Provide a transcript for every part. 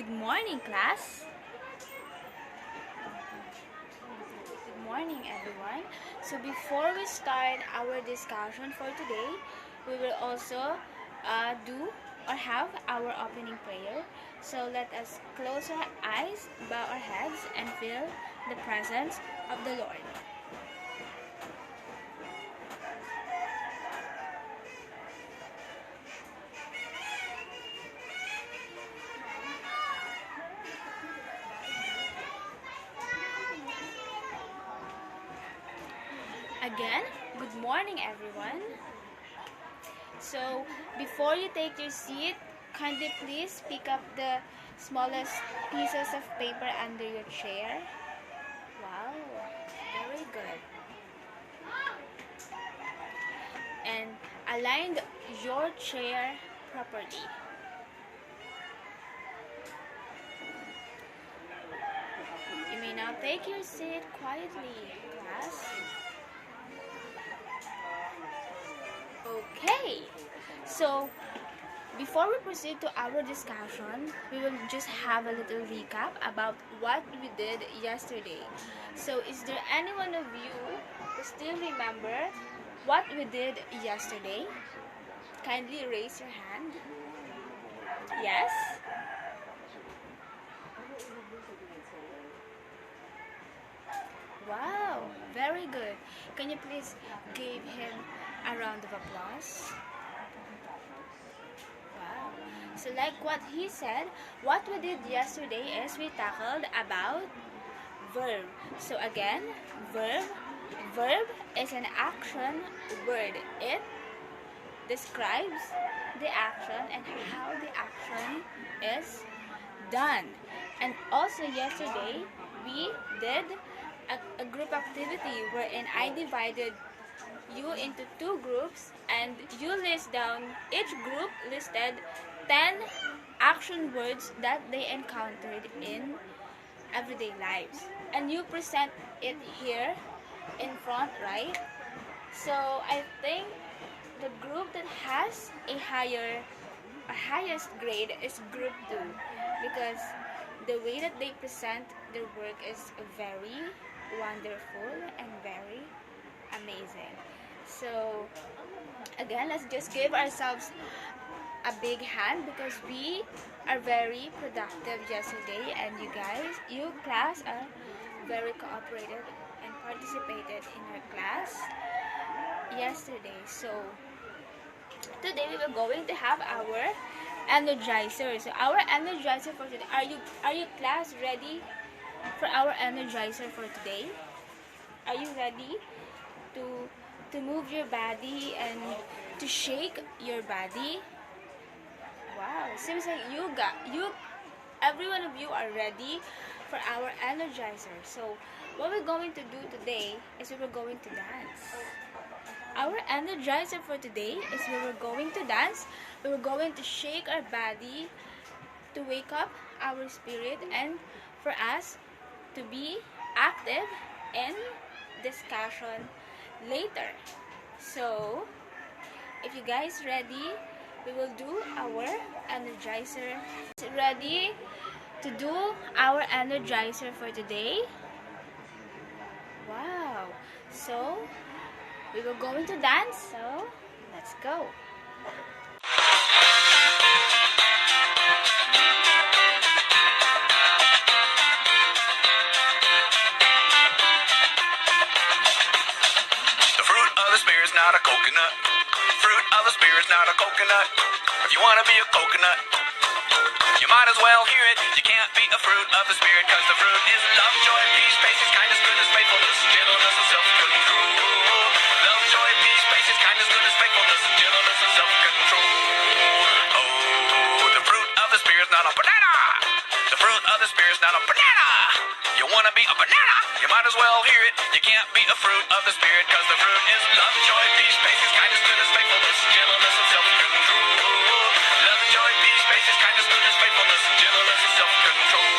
Good morning, class. Good morning, everyone. So before we start our discussion for today, we will also do or have our opening prayer. So let us close our eyes, bow our heads, and feel the presence of the Lord. Again, good morning, everyone. So, before you take your seat, kindly please pick up the smallest pieces of paper under your chair. Wow, very good. And align your chair properly. You may now take your seat quietly, class. Okay, so before we proceed to our discussion, we will just have a little recap about what we did yesterday. So, is there any one of you who still remember what we did yesterday? Kindly raise your hand. Yes? Wow, very good. Can you please give him a round of applause? Wow. So like what he said, what we did yesterday is we tackled about verb. So again, verb is an action word. It describes the action and how the action is done. And also yesterday, we did a group activity wherein I divided you into two groups and you list down, each group listed 10 action words that they encountered in everyday lives. And you present it here in front, right? So I think the group that has a highest grade is group 2 because the way that they present their work is very wonderful and very amazing. So again, let's just give ourselves a big hand because we are very productive yesterday, and you class are very cooperative and participated in our class yesterday. So today we were going to have our energizer. So our energizer for today, are you class ready for our energizer for today? Are you ready to move your body and to shake your body? Wow, seems like every one of you are ready for our energizer. So what we're going to do today is we were going to dance. Our energizer for today is we were going to dance. We were going to shake our body to wake up our spirit and for us to be active in discussion later. So if you guys ready, we will do our energizer. Ready to do our energizer for today? Wow. So we were going to dance, so let's go. The fruit of the spirit is not a coconut. Fruit of the spirit is not a coconut. If you want to be a coconut, you might as well hear it. You can't be a fruit of the spirit, cause the fruit is love, joy, peace, patience, kindness, goodness, faithfulness, gentleness, and self-control. Love, joy, peace, patience, kindness, goodness, faithfulness, gentleness, and self-control. Oh, the fruit of the spirit is not a banana. The fruit of the spirit is not a banana. You want to be a banana? You might as well hear it. You can't be a fruit of the spirit, cause the fruit is love, joy, peace, patience, kindness, goodness, faithfulness, gentleness, and self-control. Love, joy, peace, patience, kindness, goodness, faithfulness, gentleness, and self-control.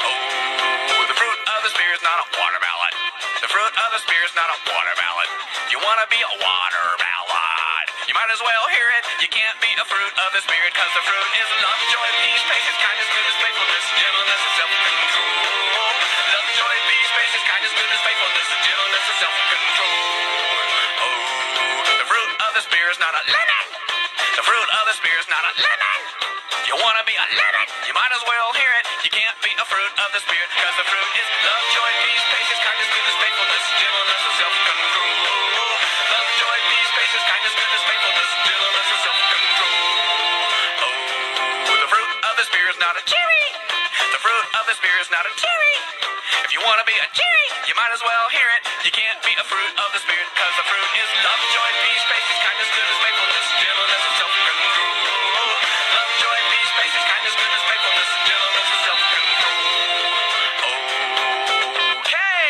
Oh, the fruit of the spirit is not a watermelon. The fruit of the spirit is not a watermelon. You want to be a watermelon? You might as well hear it. You can't be a fruit of the spirit, cause the fruit is love, joy, peace, patience, kindness, goodness, faithfulness, a lemon. The fruit of the spirit's not a lemon. You wanna be a lemon? You might as well hear it. You can't be a fruit of the spirit, cause the fruit is love, joy, peace, patience, kindness, goodness, faithfulness, gentleness, and self-control. Love, joy, peace, patience, kindness, goodness, faithfulness, gentleness, and self-control. Oh, the fruit of the spirit's not a cherry. The fruit of the spirit's not a cherry. If you wanna be a cherry, you might as well hear it. You can't be a fruit of the spirit, cause the fruit is love, joy, peace, patience, kindness, goodness, faithfulness, gentleness, and self-control. Love, joy, peace, patience, kindness, goodness, faithfulness, gentleness, and self-control. Okay!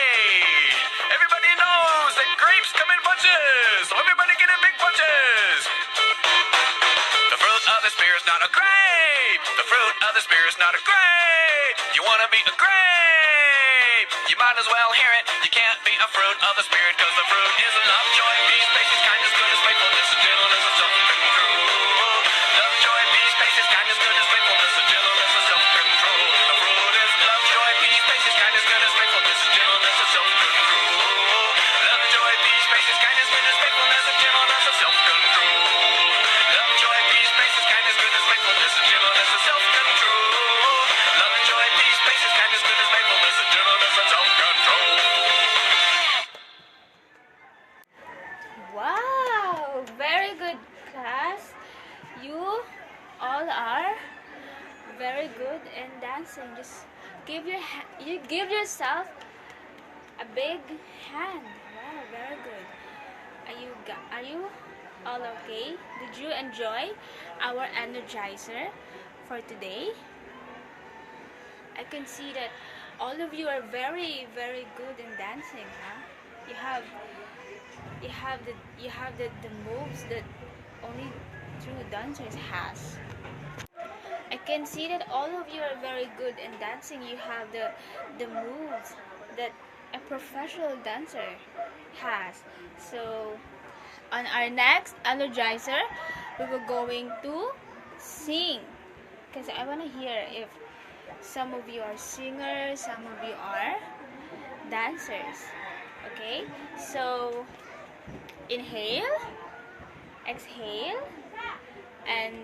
Everybody knows that grapes come in bunches, so everybody get in big bunches. The fruit of the spirit's not a grape. The fruit of the spirit's not a grape. You wanna be a grape? You might as well hear it. You can't be a fruit of the spirit, cause the fruit is love, joy, peace, patience, kindness, goodness, faithfulness, gentleness, and self-control. Love, joy, peace, patience, kindness, goodness, faithfulness, gentleness, and self-control. The fruit is love, joy, peace, patience, kindness, goodness, faithfulness, gentleness, and self-control. Love, joy, peace, patience, kindness, goodness, faithfulness, gentleness, and self-control. Love, joy, peace, patience, kindness, goodness, faithfulness, gentleness, and self-control. Love, joy, peace, patience, kindness, goodness, faithfulness, gentleness, and self-control. Wow, very good, class. You all are very good in dancing. Just you give yourself a big hand. Wow, very good. Are you all okay? Did you enjoy our energizer for today? I can see that all of you are very, very good in dancing, huh? You have the moves that only true dancers has. I can see that all of you are very good in dancing. You have the moves that a professional dancer has. So on our next energizer, we were going to sing, because I want to hear if some of you are singers, some of you are dancers. Okay, so inhale, exhale, and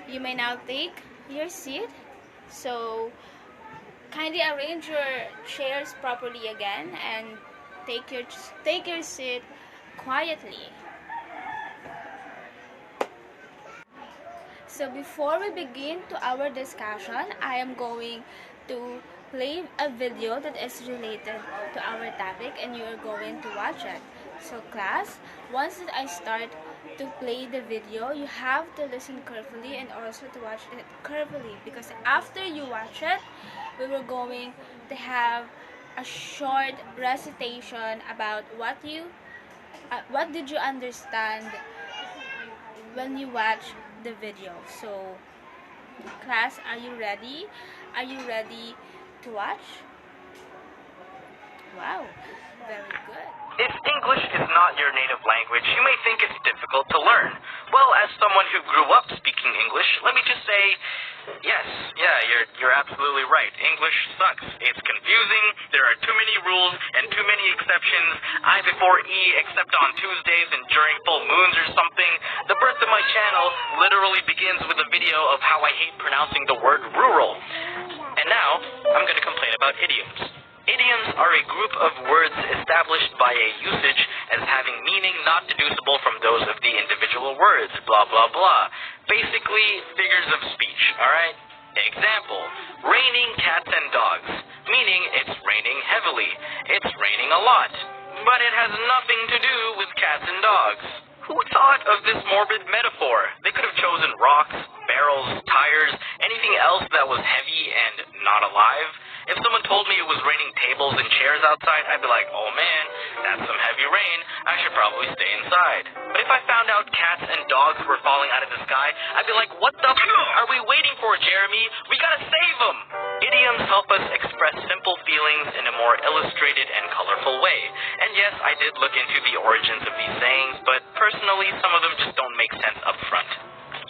you may now take your seat. So kindly arrange your chairs properly again and take your seat quietly. So before we begin to our discussion, I am going to play a video that is related to our topic and you are going to watch it. So class, once that I start to play the video, you have to listen carefully and also to watch it carefully, because after you watch it, we were going to have a short recitation about what did you understand when you watch the video. So class, are you ready? Are you ready to watch? Wow, very good. If English is not your native language, you may think it's difficult to learn. Well, as someone who grew up speaking English, let me just say, yes, you're absolutely right. English sucks. It's confusing, there are too many rules and too many exceptions. I before E except on Tuesdays and during full moons or something. The birth of my channel literally begins with a video of how I hate pronouncing the word rural. And now, I'm going to complain about idioms. Idioms are a group of words established by a usage as having meaning not deducible from those of the individual words, blah blah blah. Basically, figures of speech, alright? Example, raining cats and dogs, meaning it's raining heavily, it's raining a lot, but it has nothing to do with cats and dogs. Who thought of this morbid metaphor? They could have chosen rocks, barrels, tires, anything else that was heavy and not alive. If someone told me it was raining tables and chairs outside, I'd be like, oh man, that's some heavy rain, I should probably stay inside. But if I found out cats and dogs were falling out of the sky, I'd be like, what the f*** are we waiting for, Jeremy? We gotta save them! Idioms help us express simple feelings in a more illustrated and colorful way. And yes, I did look into the origins of these sayings, but personally, some of them just don't make sense up front.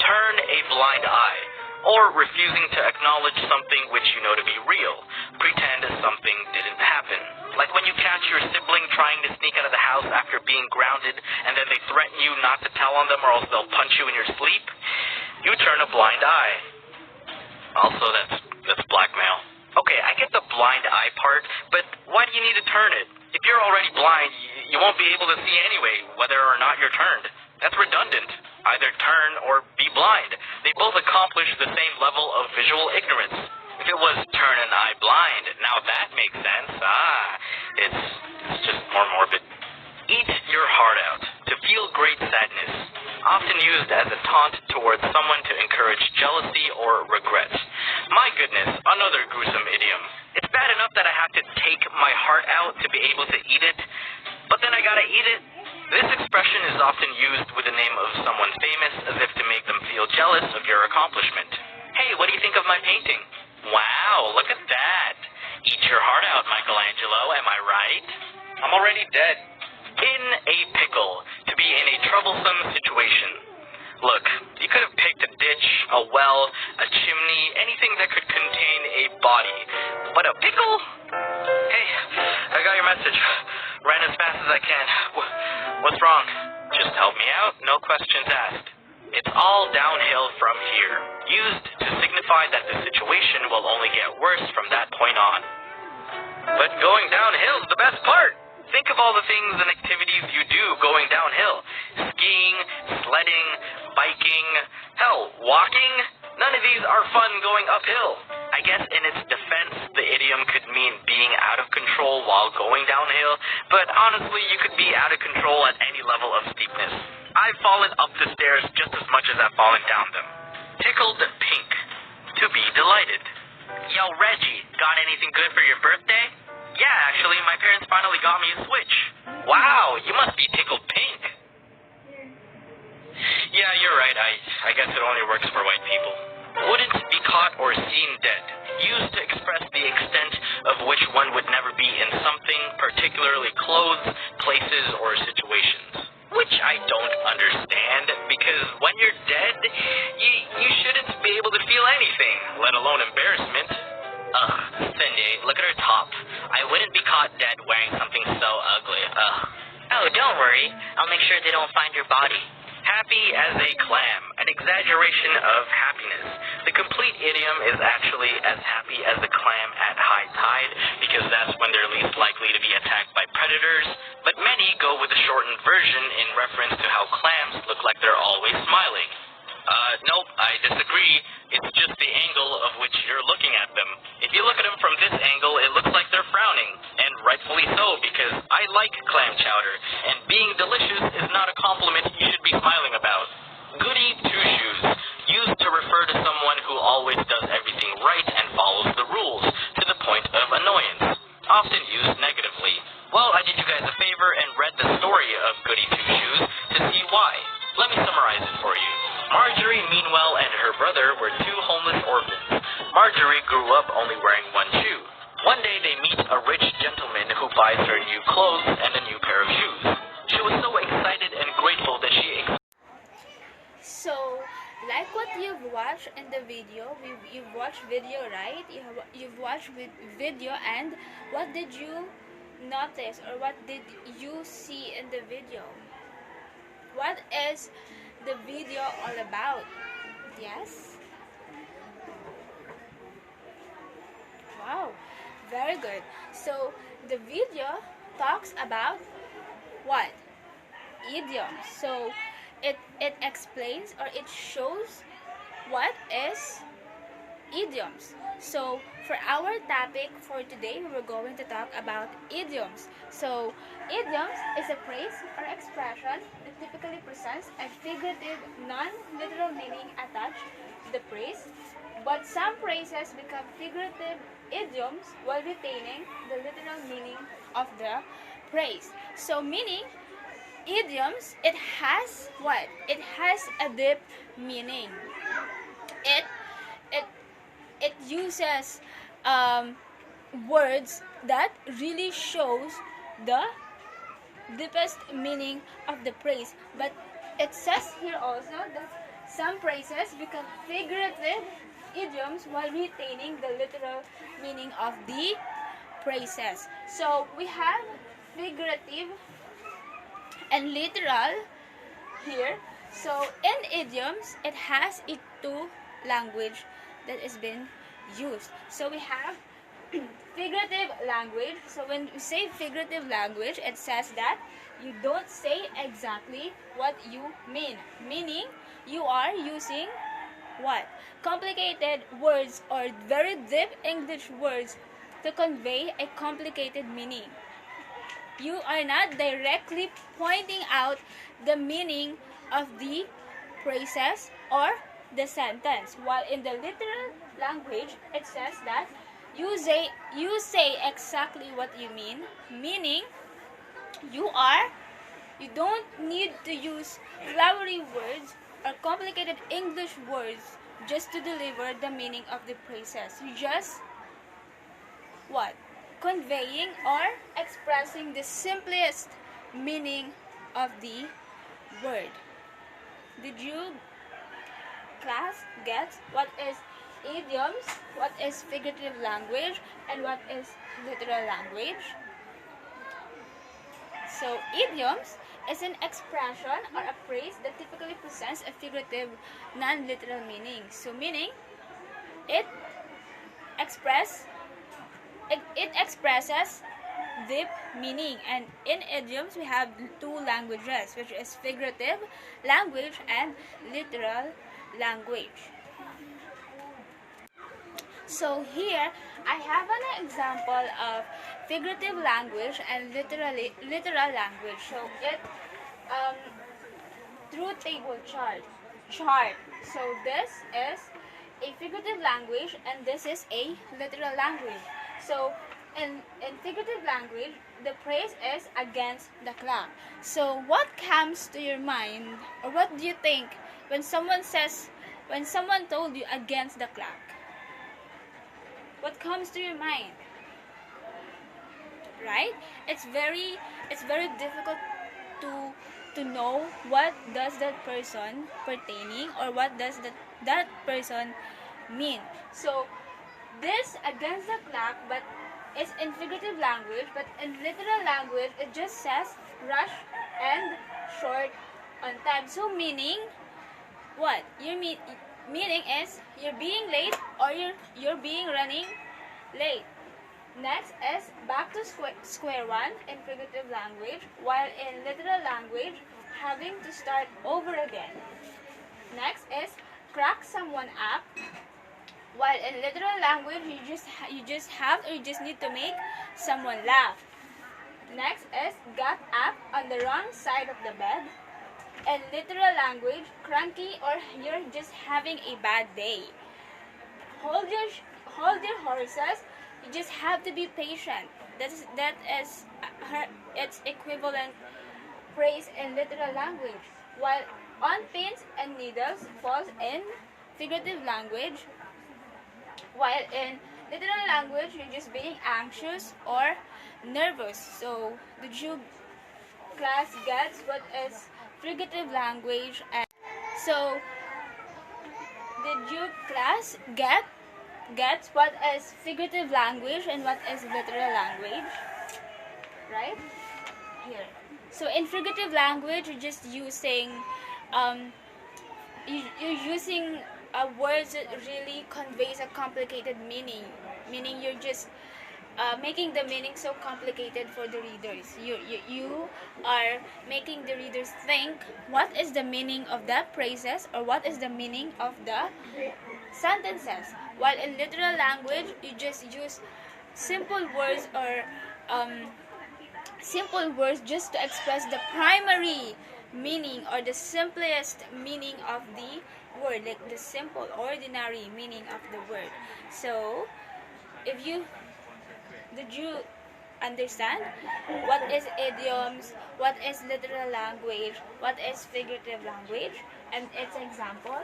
Turn a blind eye. or refusing to acknowledge something which you know to be real. Pretend something didn't happen. Like when you catch your sibling trying to sneak out of the house after being grounded, and then they threaten you not to tell on them or else they'll punch you in your sleep. You turn a blind eye. Also, that's blackmail. Okay, I get the blind eye part, but why do you need to turn it? If you're already blind, you won't be able to see anyway, whether or not you're turned. That's redundant. Either turn or be blind. They both accomplish the same level of visual ignorance. If it was turn an eye blind, now that makes sense. It's just more morbid. Eat your heart out. To feel great sadness. Often used as a taunt towards someone to encourage jealousy or regret. My goodness, another gruesome idiom. It's bad enough that I have to take my heart out to be able to eat it, but then I gotta eat it. This expression is often used with the name of someone famous as if to make them feel jealous of your accomplishment. Hey, what do you think of my painting? Wow, look at that. Eat your heart out, Michelangelo, am I right? I'm already dead. In a pickle, to be in a troublesome situation. Look, you could have picked a ditch, a well, a chimney, anything that could contain a body. But a pickle? Hey, I got your message. Ran as fast as I can. What's wrong? Just help me out, no questions asked. It's all downhill from here, used to signify that the situation will only get worse from that point on. But going downhill's the best part. Think of all the things and activities you do going downhill. Skiing, sledding, biking, hell, walking. None of these are fun going uphill. I guess in its defense, the idiom could mean being out of control while going downhill, but honestly, you could be out of control at any level of steepness. I've fallen up the stairs just as much as I've fallen down them. Tickled pink. To be delighted. Yo, Reggie, got anything good for your birthday? Yeah, actually, my parents finally got me a Switch. Wow, you must be tickled pink. Yeah, you're right. I guess it only works for white people. Wouldn't be caught or seen dead. Used to express the extent of which one would never be in something, particularly clothes, places, or situations. Which I don't understand, because when you're dead, you shouldn't be able to feel anything, let alone embarrassment. Ugh, Cindy, look at her top. I wouldn't be caught dead wearing something so ugly. Ugh. Oh, don't worry. I'll make sure they don't find your body. Happy as a clam, an exaggeration of happiness. The complete idiom is actually as happy as the clam at high tide, because that's when they're least likely to be attacked by predators, but many go with the shortened version in reference to how clams look like they're always smiling. Nope, I disagree. It's just the angle of which you're looking at them. If you look at them from this angle, it looks like they're frowning, and rightfully so, because I like clam chowder, and being delicious is not a compliment you should be smiling about. Goody two-shoes, used to refer to someone who always does everything right and follows the rules, to the point of annoyance, often used negatively. Well, I did you guys a favor and read the story of Goody Two-Shoes to see why. Let me summarize it for you. Marjorie, meanwhile, and her brother were two homeless orphans. Marjorie grew up only wearing one shoe. One day they meet a rich gentleman who buys her new clothes and a new pair of shoes. She was so excited and grateful that she... So, like what you've watched in the video, you've watched video, right? You've watched video, and what did you notice, or what did you see in the video? What is the video all about? Yes? Wow, very good. So the video talks about what? Idioms. So it explains, or it shows what is idioms. So for our topic for today, we're going to talk about idioms. So idioms is a phrase or expression that typically presents a figurative, non-literal meaning attached to the phrase, but some phrases become figurative idioms while retaining the literal meaning of the phrase. So meaning, idioms, it has what? It has a deep meaning. It uses words that really shows the deepest meaning of the phrase. But it says here also that some phrases become figurative idioms while retaining the literal meaning of the phrases. So we have figurative and literal here. So in idioms, it has a two language that is being used. So we have figurative language. So when we say figurative language, it says that you don't say exactly what you mean. Meaning, you are using what? Complicated words or very deep English words to convey a complicated meaning. You are not directly pointing out the meaning of the phrases or the sentence. While in the literal language, it says that you say exactly what you mean, meaning you don't need to use flowery words or complicated English words just to deliver the meaning of the phrases. You just what? Conveying or expressing the simplest meaning of the word. Did you, class, get what is idioms, what is figurative language, and what is literal language? So, idioms is an expression or a phrase that typically presents a figurative, non-literal meaning. So, meaning, it expresses deep meaning, and in idioms we have two languages, which is figurative language and literal language. So here I have an example of figurative language and literal language. So it truth table chart. So this is a figurative language and this is a literal language. So in figurative language, the phrase is against the clock. So what comes to your mind, or what do you think when someone told you against the clock? What comes to your mind? Right? It's very difficult to know what does that person pertaining, or what does that person mean. So this against the clock, but it's in figurative language, but in literal language it just says rush and short on time. So meaning what? Meaning is you're being late, or you're being running late. Next is back to square one in figurative language, while in literal language having to start over again. Next is crack someone up, while in literal language you just need to make someone laugh. Next is got up on the wrong side of the bed. In literal language, cranky, or you're just having a bad day. Hold your horses. You just have to be patient. That is its equivalent phrase in literal language. While on pins and needles falls in figurative language. While in literal language, you're just being anxious or nervous. So did you class get what is figurative language? And so did you class get what is figurative language and what is literal language? Right? Here. So in figurative language, you're just using you're using words that really conveys a complicated meaning. Meaning you're just making the meaning so complicated for the readers. You are making the readers think what is the meaning of the phrases, or what is the meaning of the sentences. While in literal language, you just use simple words, or simple words just to express the primary meaning or the simplest meaning of the word, like the simple, ordinary meaning of the word. So, did you understand what is idioms, what is literal language, what is figurative language, and its example?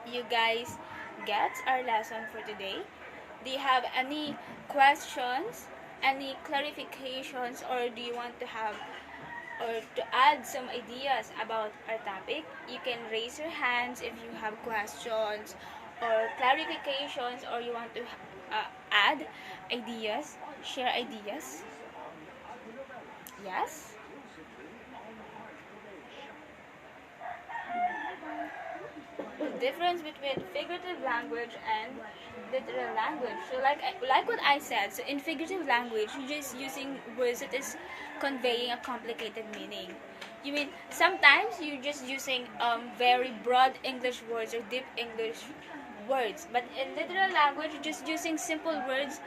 You guys get our lesson for today? Do you have any questions, any clarifications, or do you want to have, or to add some ideas about our topic, you can raise your hands if you have questions or clarifications, or you want to add ideas, share ideas. Yes? The difference between figurative language and literal language. So like what I said, so in figurative language, you're just using words that is conveying a complicated meaning. You mean sometimes you're just using very broad English words or deep English words, but in literal language, you're just using simple words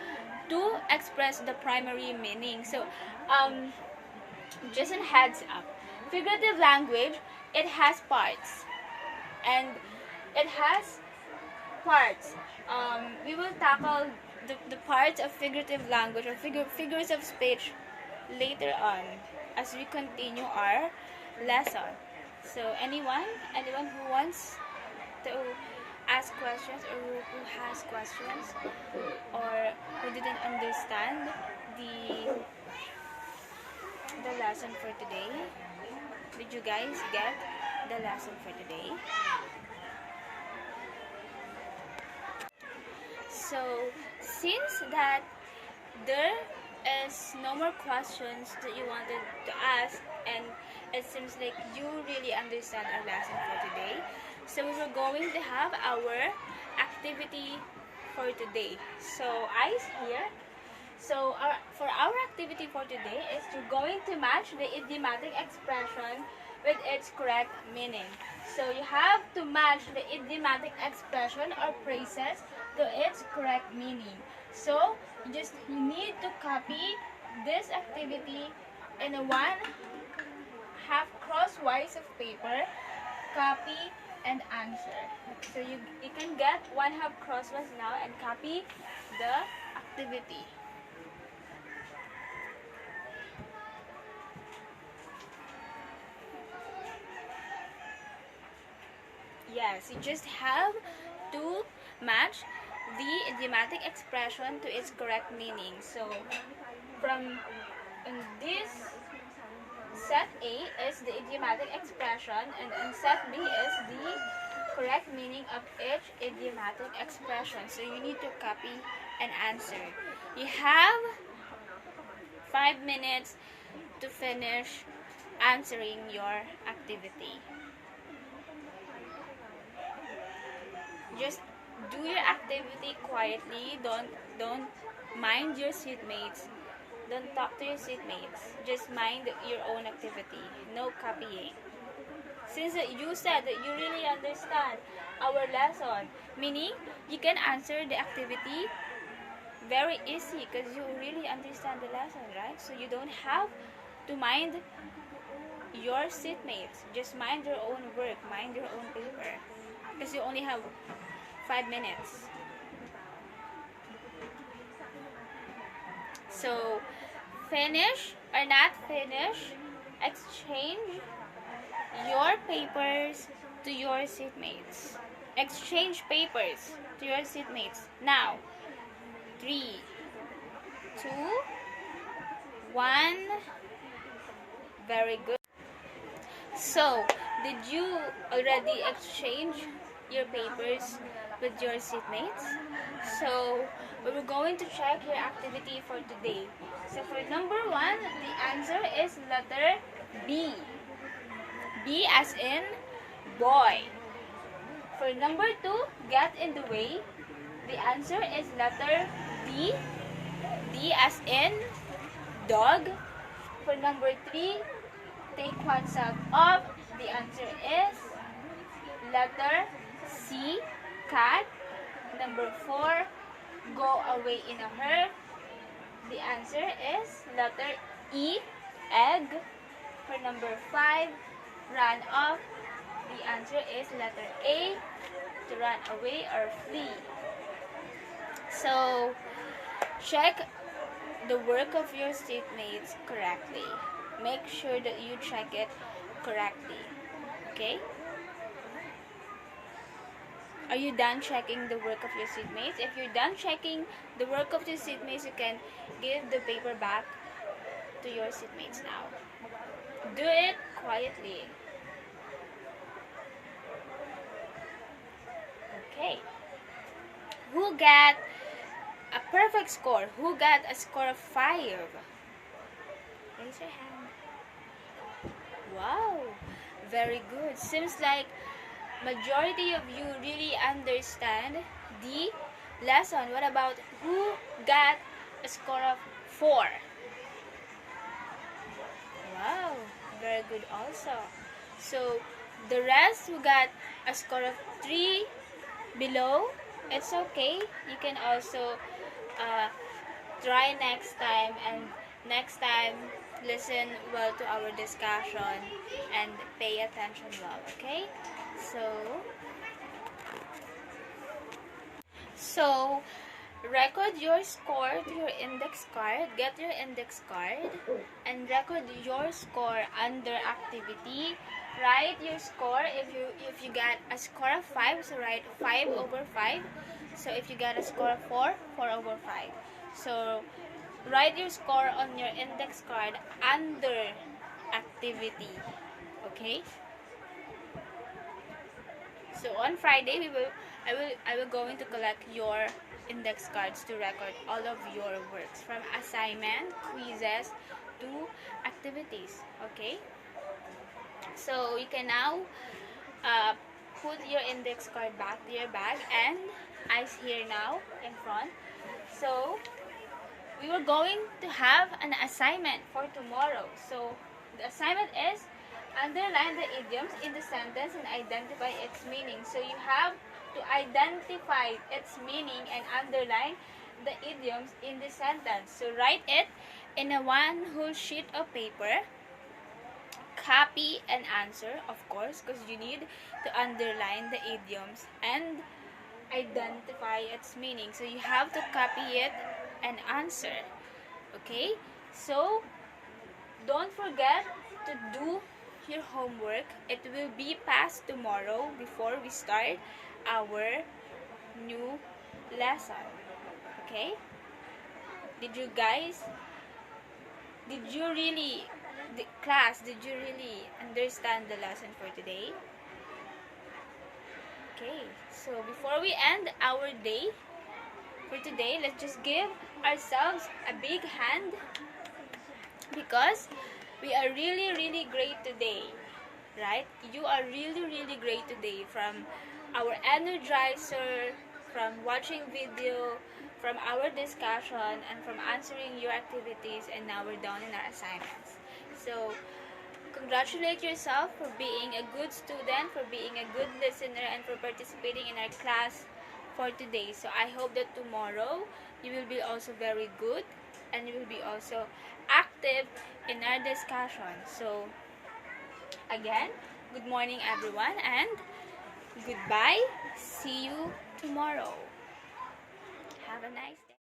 to express the primary meaning. So just a heads up, figurative language, it has parts, and it has parts. We will tackle the parts of figurative language or figures of speech later on as we continue our lesson. So anyone who wants to ask questions, or who has questions, or who didn't understand the lesson for today, did you guys get the lesson for today? So since that there is no more questions that you wanted to ask, and it seems like you really understand our lesson for today, so we were going to have our activity for today. So eyes here. So for our activity for today is you're going to match the idiomatic expression with its correct meaning. So you have to match the idiomatic expression or phrases to its correct meaning. So you need to copy this activity in a 1/2 crosswise of paper, copy and answer. So you can get 1/2 crosswise now and copy the activity. Yes, you just have to match the idiomatic expression to its correct meaning. So from in this set A is the idiomatic expression, and in set B is the correct meaning of each idiomatic expression. So you need to copy and answer. You have 5 minutes to finish answering your activity. Just do your activity quietly. Don't mind your seatmates. Don't talk to your seatmates. Just mind your own activity. No copying. Since you said that you really understand our lesson, meaning you can answer the activity very easy because you really understand the lesson, right? So you don't have to mind your seatmates. Just mind your own work, mind your own paper, because you only have 5 minutes. So finish or not finish, exchange your papers to your seatmates. Exchange papers to your seatmates. Now, 3, 2, 1. Very good. So, did you already exchange your papers with your seatmates? So, we were going to check your activity for today. So, for number 1, the answer is letter B. B as in boy. For number 2, get in the way, the answer is letter D. D as in dog. For number 3, take oneself off, the answer is letter C, cat. Number 4, go away in a hurry, the answer is letter E, egg. For number 5, run off, the answer is letter A, to run away or flee. So, check the work of your seatmates correctly. Make sure that you check it correctly. Okay? Are you done checking the work of your seatmates? If you're done checking the work of your seatmates, you can give the paper back to your seatmates now. Do it quietly. Okay. Who got a perfect score? Who got a score of 5? Raise your hand. Wow. Very good. Seems like majority of you really understand the lesson. What about who got a score of 4? Wow, very good also. So, the rest who got a score of 3 below, it's okay. You can also try next time, and next time listen well to our discussion and pay attention well, okay? So record your score to your index card. Get your index card and record your score under activity. Write your score. If you got a score of 5, so write 5 over 5. So if you got a score of 4, 4 over 5. So write your score on your index card under activity. Okay? So on Friday I will going to collect your index cards to record all of your works from assignment, quizzes to activities. Okay? So you can now put your index card back to your bag, and eyes here now in front. So we were going to have an assignment for tomorrow. So the assignment is underline the idioms in the sentence and identify its meaning. So you have to identify its meaning and underline the idioms in the sentence. So write it in a one whole sheet of paper. Copy and answer, of course, because you need to underline the idioms and identify its meaning. So you have to copy it and answer. Okay? So don't forget to do your homework. It will be passed tomorrow before we start our new lesson. Okay? Did you really understand the lesson for today? Okay, so before we end our day for today, let's just give ourselves a big hand, because we are really great today, right? You are really great today, from our energizer, from watching video, from our discussion, and from answering your activities, and now we're done in our assignments. So congratulate yourself for being a good student, for being a good listener, and for participating in our class for today. So I hope that tomorrow you will be also very good, and you will be also active in our discussion. So again, good morning everyone, and goodbye. See you tomorrow. Have a nice day.